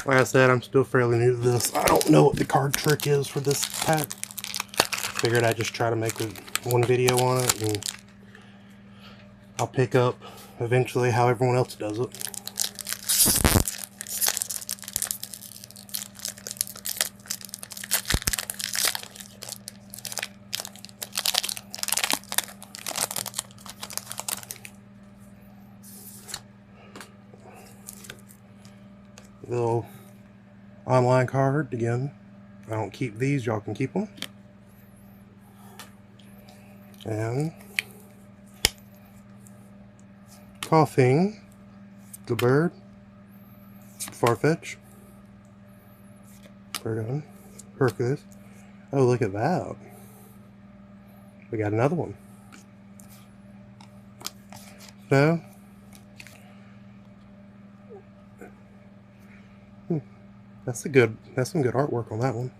Like I said, I'm still fairly new to this. I don't know what the card trick is for this pack. Figured I'd just try to make one video on it, and I'll pick up eventually how everyone else does it. Little online card again. I don't keep these, y'all can keep them. And Coughing, the bird, Farfetch, Hercules. Oh, look at that. We got another one. So, that's some good artwork on that one.